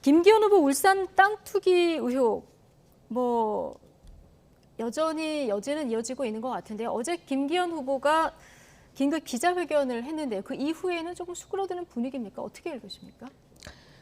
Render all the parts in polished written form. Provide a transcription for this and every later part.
김기현 후보 울산 땅 투기 의혹 뭐 여전히 이어지고 있는 것 같은데 어제 김기현 후보가 긴급 기자회견을 했는데 그 이후에는 조금 수그러드는 분위기입니까? 어떻게 읽으십니까?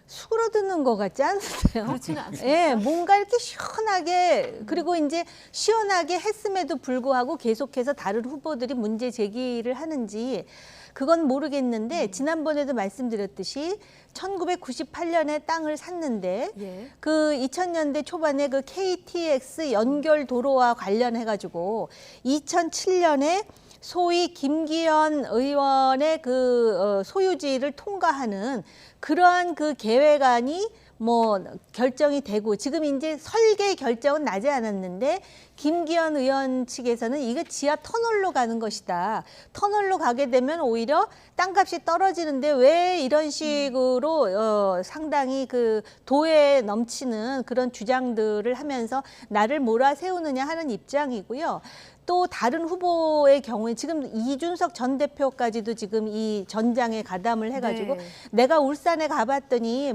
수그러드는 것 같지 않으세요? 그렇지는 않습니다. 예, 뭔가 이렇게 시원하게 그리고 이제 시원하게 했음에도 불구하고 계속해서 다른 후보들이 문제 제기를 하는지 그건 모르겠는데 지난번에도 말씀드렸듯이 1998년에 땅을 샀는데 예. 그 2000년대 초반에 그 KTX 연결 도로와 관련해 가지고 2007년에 소위 김기현 의원의 그 소유지를 통과하는 그러한 그 계획안이 뭐 결정이 되고 지금 이제 설계 결정은 나지 않았는데 김기현 의원 측에서는 이거 지하 터널로 가는 것이다. 터널로 가게 되면 오히려 땅값이 떨어지는데 왜 이런 식으로 상당히 그 도에 넘치는 그런 주장들을 하면서 나를 몰아세우느냐 하는 입장이고요. 또 다른 후보의 경우에 지금 이준석 전 대표까지도 지금 이 전장에 가담을 해가지고 네. 내가 울산에 가봤더니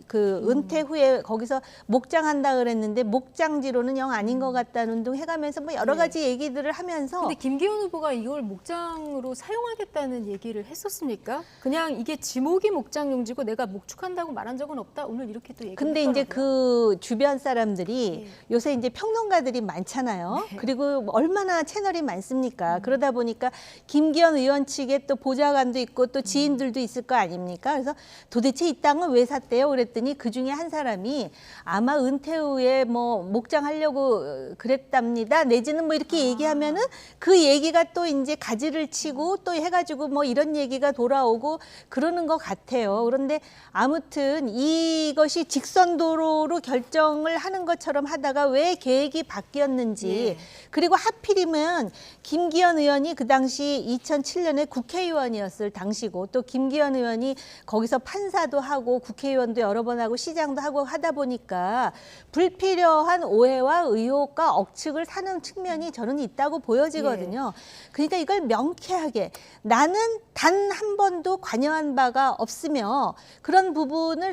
그 은퇴 후에 거기서 목장한다 그랬는데 목장지로는 영 아닌 것 같다는 등 해가면서 뭐 여러 가지 얘기들을 하면서 근데 김기현 후보가 이걸 목장으로 사용하겠다는 얘기를 했었습니까? 그냥 이게 지목이 목장 용지고 내가 목축한다고 말한 적은 없다. 오늘 이렇게 또 얘기를 근데 이제 했더라고요. 그 주변 사람들이 요새 이제 평론가들이 많잖아요. 그리고 얼마나 채널이 많습니까? 그러다 보니까 김기현 의원 측에 또 보좌관도 있고 또 지인들도 있을 거 아닙니까? 그래서 도대체 이 땅을 왜 샀대요? 그랬더니 그 중에 한 사람이 아마 은퇴 후에 뭐 목장하려고 그랬답니다. 내지는 뭐 이렇게 얘기하면은 그 얘기가 또 이제 가지를 치고 또 해가지고 뭐 이런 얘기가 돌아오고 그러는 것 같아요. 그런데 아무튼 이것이 직선도로로 결정을 하는 것처럼 하다가 왜 계획이 바뀌었는지 그리고 하필이면 김기현 의원이 그 당시 2007년에 국회의원이었을 당시고 또 김기현 의원이 거기서 판사도 하고 국회의원도 여러 번 하고 시장도 하고 하다 보니까 불필요한 오해와 의혹과 억측을 사는 측면이 저는 있다고 보여지거든요. 그러니까 이걸 명쾌하게 나는 단 한 번도 관여한 바가 없으며 그런 부분을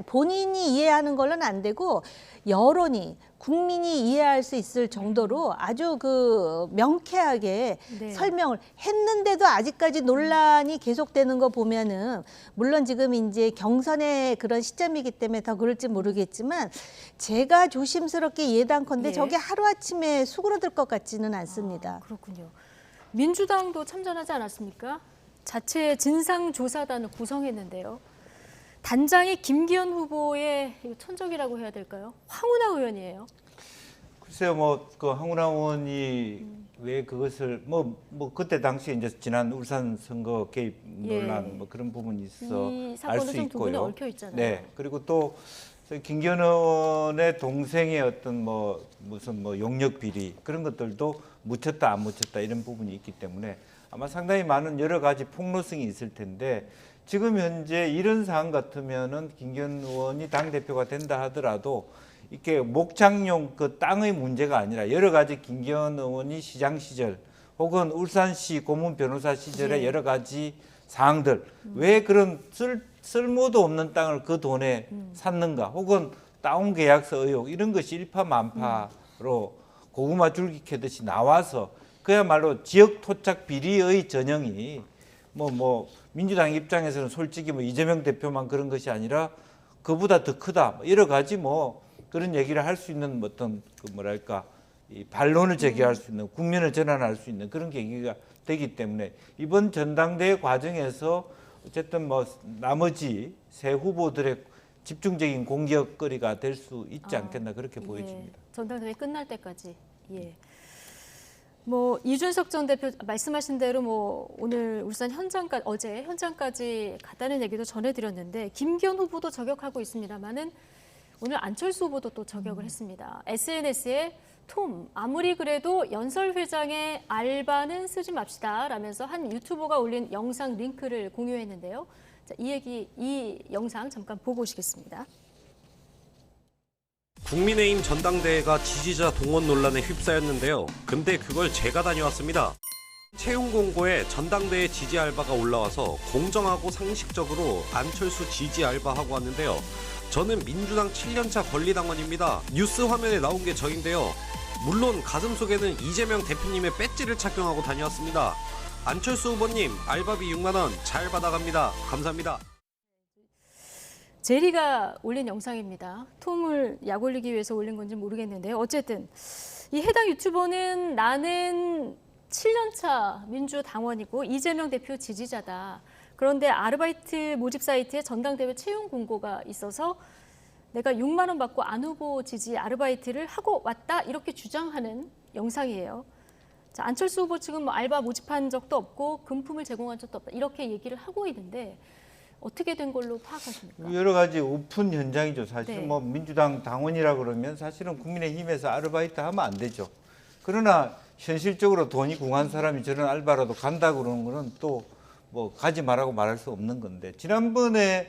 본인이 이해하는 걸로는 안 되고 여론이 국민이 이해할 수 있을 정도로 아주 그 명쾌하게 설명을 했는데도 아직까지 논란이 계속되는 거 보면은 물론 지금 이제 경선의 그런 시점이기 때문에 더 그럴지 모르겠지만 제가 조심스럽게 예단컨대 저게 하루아침에 수그러들 것 같지는 않습니다. 그렇군요. 민주당도 참전하지 않았습니까? 자체 진상조사단을 구성했는데요. 단장이 김기현 후보의 천적이라고 해야 될까요? 황운하 의원이에요. 글쎄요, 뭐 그 황운하 의원이 왜 그것을 뭐 그때 당시에 이제 지난 울산 선거 개입 논란 뭐 그런 부분이 있어 이 알 사건도 수 좀 두 분이 있고요. 얽혀 있잖아요. 네, 그리고 또 김기현 의원의 동생의 어떤 뭐 무슨 뭐 용역 비리 그런 것들도 묻혔다 안 묻혔다 이런 부분이 있기 때문에 아마 상당히 많은 여러 가지 폭로성이 있을 텐데. 지금 현재 이런 상황 같으면은 김기현 의원이 당 대표가 된다 하더라도 이렇게 목장용 그 땅의 문제가 아니라 여러 가지 김기현 의원이 시장 시절 혹은 울산시 고문 변호사 시절의 여러 가지 사항들 왜 그런 쓸모도 없는 땅을 그 돈에 샀는가 혹은 다운 계약서 의혹 이런 것이 일파만파로 고구마 줄기 캐듯이 나와서 그야말로 지역 토착 비리의 전형이 민주당 입장에서는 솔직히 뭐 이재명 대표만 그런 것이 아니라 그보다 더 크다. 여러 가지 뭐 그런 얘기를 할 수 있는 어떤 그 뭐랄까 이 반론을 제기할 수 있는 국면을 전환할 수 있는 그런 계기가 되기 때문에 이번 전당대회 과정에서 어쨌든 뭐 나머지 새 후보들의 집중적인 공격거리가 될 수 있지 않겠나 그렇게 보여집니다. 전당대회 끝날 때까지. 뭐 이준석 전 대표 말씀하신 대로 뭐 오늘 울산 현장까지 어제 현장까지 갔다는 얘기도 전해드렸는데 김기현 후보도 저격하고 있습니다만은 오늘 안철수 후보도 또 저격을 했습니다. SNS에 톰 아무리 그래도 연설 회장의 알바는 쓰지 맙시다 라면서 한 유튜버가 올린 영상 링크를 공유했는데요. 자, 이 영상 잠깐 보고 오시겠습니다. 국민의힘 전당대회가 지지자 동원 논란에 휩싸였는데요. 근데 그걸 제가 다녀왔습니다. 채용 공고에 전당대회 지지 알바가 올라와서 공정하고 상식적으로 안철수 지지 알바하고 왔는데요. 저는 민주당 7년차 권리당원입니다. 뉴스 화면에 나온 게 저인데요. 물론 가슴속에는 이재명 대표님의 배지를 착용하고 다녀왔습니다. 안철수 후보님 알바비 6만 원 잘 받아갑니다. 감사합니다. 제리가 올린 영상입니다. 톰을 약 올리기 위해서 올린 건지 모르겠는데요. 어쨌든 이 해당 유튜버는 나는 7년차 민주당원이고 이재명 대표 지지자다. 그런데 아르바이트 모집 사이트에 전당대회 채용 공고가 있어서 내가 6만 원 받고 안 후보 지지 아르바이트를 하고 왔다 이렇게 주장하는 영상이에요. 자, 안철수 후보 측은 뭐 알바 모집한 적도 없고 금품을 제공한 적도 없다 이렇게 얘기를 하고 있는데 어떻게 된 걸로 파악하십니까? 여러 가지 오픈 현장이죠. 사실 네. 뭐 민주당 당원이라 그러면 사실은 국민의힘에서 아르바이트 하면 안 되죠. 그러나 현실적으로 돈이 궁한 사람이 저런 알바라도 간다 그러는 거는 또 뭐 가지 말라고 말할 수 없는 건데 지난번에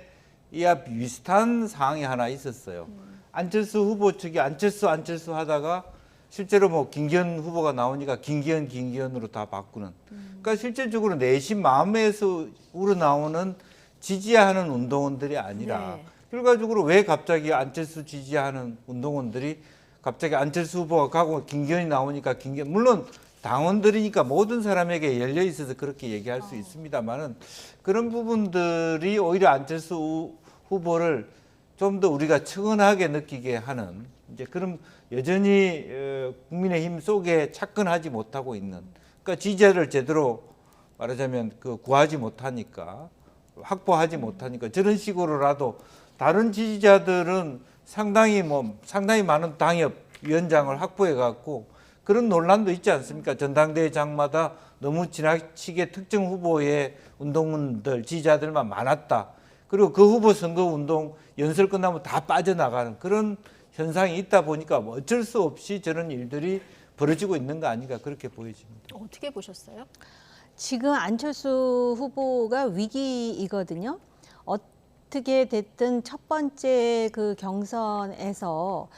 이와 비슷한 상황이 하나 있었어요. 안철수 후보 측이 안철수 하다가 실제로 뭐 김기현 후보가 나오니까 김기현으로 다 바꾸는. 그러니까 실질적으로 내심 마음에서 우러나오는 지지하는 운동원들이 아니라 네. 결과적으로 왜 갑자기 안철수 지지하는 운동원들이 갑자기 안철수 후보가 가고 김기현이 나오니까 김기현 물론 당원들이니까 모든 사람에게 열려 있어서 그렇게 얘기할 수 있습니다만은 그런 부분들이 오히려 안철수 후보를 좀 더 우리가 측은하게 느끼게 하는 이제 그런 여전히 국민의힘 속에 착근하지 못하고 있는 그러니까 지지자를 제대로 말하자면 그 구하지 못하니까 확보하지 못하니까 저런 식으로라도 다른 지지자들은 상당히 많은 당협 위원장을 확보해 갖고 그런 논란도 있지 않습니까? 전당대회장마다 너무 지나치게 특정 후보의 운동원들 지지자들만 많았다. 그리고 그 후보 선거 운동 연설 끝나면 다 빠져나가는 그런 현상이 있다 보니까 뭐 어쩔 수 없이 저런 일들이 벌어지고 있는 거 아닌가 그렇게 보여집니다. 어떻게 보셨어요? 지금 안철수 후보가 위기이거든요. 어떻게 됐든 첫 번째 그 경선에서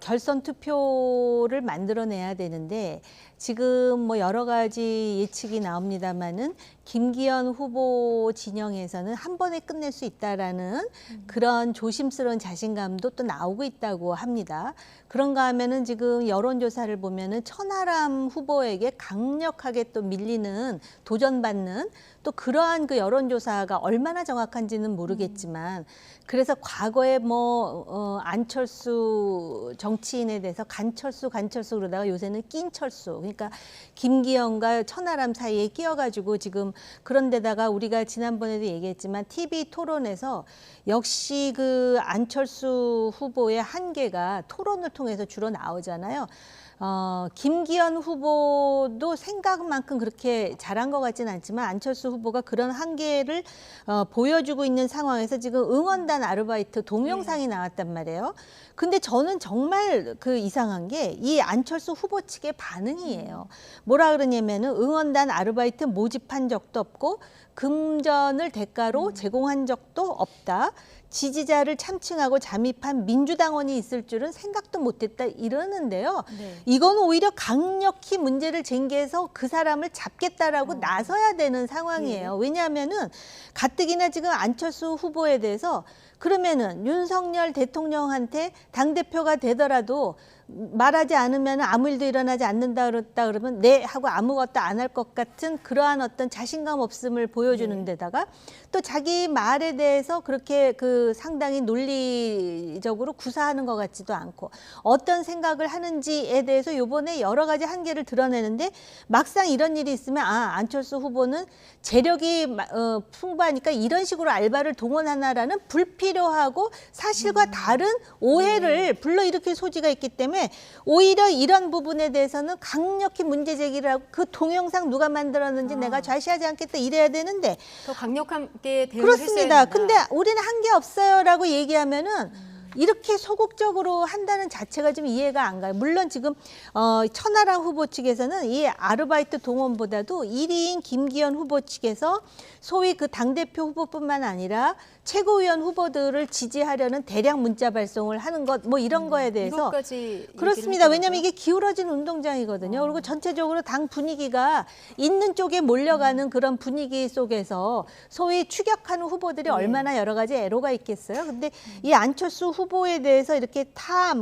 결선 투표를 만들어내야 되는데 지금 뭐 여러 가지 예측이 나옵니다만은 김기현 후보 진영에서는 한 번에 끝낼 수 있다라는 그런 조심스러운 자신감도 또 나오고 있다고 합니다. 그런가 하면은 지금 여론조사를 보면은 천하람 후보에게 강력하게 또 밀리는 도전받는 또 그러한 그 여론조사가 얼마나 정확한지는 모르겠지만 그래서 과거에 뭐 안철수 정치인에 대해서 간철수 그러다가 요새는 낀철수 그러니까 김기현과 천하람 사이에 끼어가지고 지금 그런데다가 우리가 지난번에도 얘기했지만 TV 토론에서 역시 그 안철수 후보의 한계가 토론을 통해서 주로 나오잖아요. 김기현 후보도 생각만큼 그렇게 잘한 것 같지는 않지만 안철수 후보가 그런 한계를 보여주고 있는 상황에서 지금 응원단 아르바이트 동영상이 나왔단 말이에요. 근데 저는 정말 그 이상한 게 이 안철수 후보 측의 반응이에요. 뭐라 그러냐면은 응원단 아르바이트 모집한 적도 없고 금전을 대가로 제공한 적도 없다. 지지자를 참칭하고 잠입한 민주당원이 있을 줄은 생각도 못했다 이러는데요. 네. 이건 오히려 강력히 문제를 제기해서 그 사람을 잡겠다라고 나서야 되는 상황이에요. 왜냐하면은 가뜩이나 지금 안철수 후보에 대해서 그러면은 윤석열 대통령한테 당대표가 되더라도 말하지 않으면 아무 일도 일어나지 않는다 그러면 네 하고 아무것도 안 할 것 같은 그러한 어떤 자신감 없음을 보여주는 데다가 또 자기 말에 대해서 그렇게 그 상당히 논리적으로 구사하는 것 같지도 않고 어떤 생각을 하는지에 대해서 이번에 여러 가지 한계를 드러내는데 막상 이런 일이 있으면 안철수 후보는 재력이 풍부하니까 이런 식으로 알바를 동원하나라는 불필요하고 사실과 다른 오해를 불러일으킬 소지가 있기 때문에 오히려 이런 부분에 대해서는 강력히 문제 제기를 하고 그 동영상 누가 만들었는지 내가 좌시하지 않겠다 이래야 되는데 더 강력하게 대응을 그렇습니다. 했어야 된다. 근데 우리는 한계 없어요라고 얘기하면은 이렇게 소극적으로 한다는 자체가 좀 이해가 안 가요. 물론 지금 천하람 후보 측에서는 이 아르바이트 동원보다도 1위인 김기현 후보 측에서 소위 그 당대표 후보뿐만 아니라 최고위원 후보들을 지지하려는 대량 문자 발송을 하는 것 뭐 이런 거에 대해서 이것까지 그렇습니다. 왜냐하면 이게 기울어진 운동장이거든요. 그리고 전체적으로 당 분위기가 있는 쪽에 몰려가는 그런 분위기 속에서 소위 추격하는 후보들이 얼마나 여러 가지 애로가 있겠어요. 근데 이 안철수 후보에 대해서 이렇게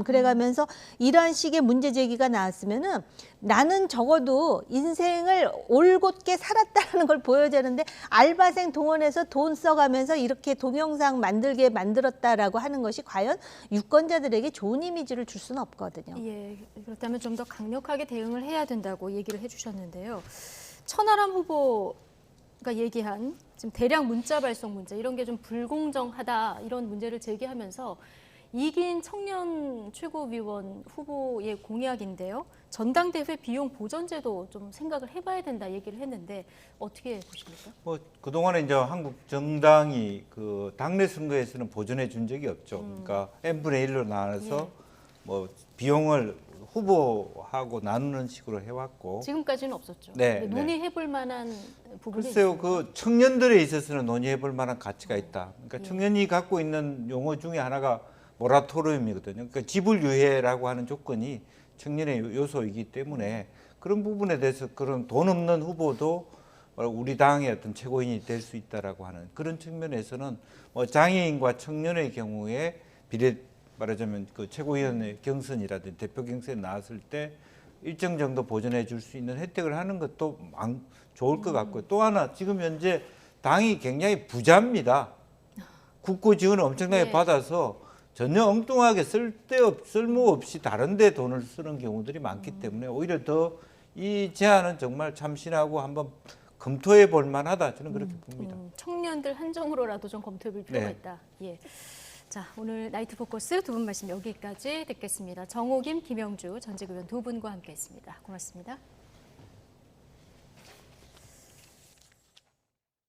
그래가면서 이러한 식의 문제 제기가 나왔으면은 나는 적어도 인생을 올곧게 살았다는 걸 보여주는데 알바생 동원해서 돈 써가면서 이렇게 동영상 만들게 만들었다라고 하는 것이 과연 유권자들에게 좋은 이미지를 줄 수는 없거든요. 예, 그렇다면 좀 더 강력하게 대응을 해야 된다고 얘기를 해주셨는데요. 천하람 후보가 얘기한 지금 대량 문자 발송 문제 이런 게 좀 불공정하다 이런 문제를 제기하면서 이긴 청년 최고위원 후보의 공약인데요. 전당대회 비용 보전제도 좀 생각을 해봐야 된다 얘기를 했는데 어떻게 보십니까? 뭐 그동안에 이제 한국 정당이 그 당내 선거에서는 보전해 준 적이 없죠. 그러니까 n분의 1로 나눠서 뭐 비용을 후보하고 나누는 식으로 해왔고. 지금까지는 없었죠. 네, 근데 논의해볼 만한 부분이 글쎄요, 있습니까? 그 청년들에 있어서는 논의해볼 만한 가치가 있다. 그러니까 청년이 갖고 있는 용어 중에 하나가 모라토리움이거든요. 그러니까 지불유예라고 하는 조건이 청년의 요소이기 때문에 그런 부분에 대해서 그런 돈 없는 후보도 우리 당의 어떤 최고인이 될 수 있다라고 하는 그런 측면에서는 뭐 장애인과 청년의 경우에 비례 말하자면 그 최고위원회 경선이라든지 대표 경선에 나왔을 때 일정 정도 보전해 줄 수 있는 혜택을 하는 것도 좋을 것 같고요. 또 하나 지금 현재 당이 굉장히 부자입니다. 국고 지원을 엄청나게 받아서 전혀 엉뚱하게 쓸모없이 다른 데 돈을 쓰는 경우들이 많기 때문에 오히려 더 이 제안은 정말 참신하고 한번 검토해 볼 만하다. 저는 그렇게 봅니다. 청년들 한정으로라도 좀 검토해 볼 필요가 네. 있다. 예. 자, 오늘 나이트 포커스 두 분 말씀 여기까지 듣겠습니다. 정호김, 김영주 전직 의원 두 분과 함께했습니다. 고맙습니다.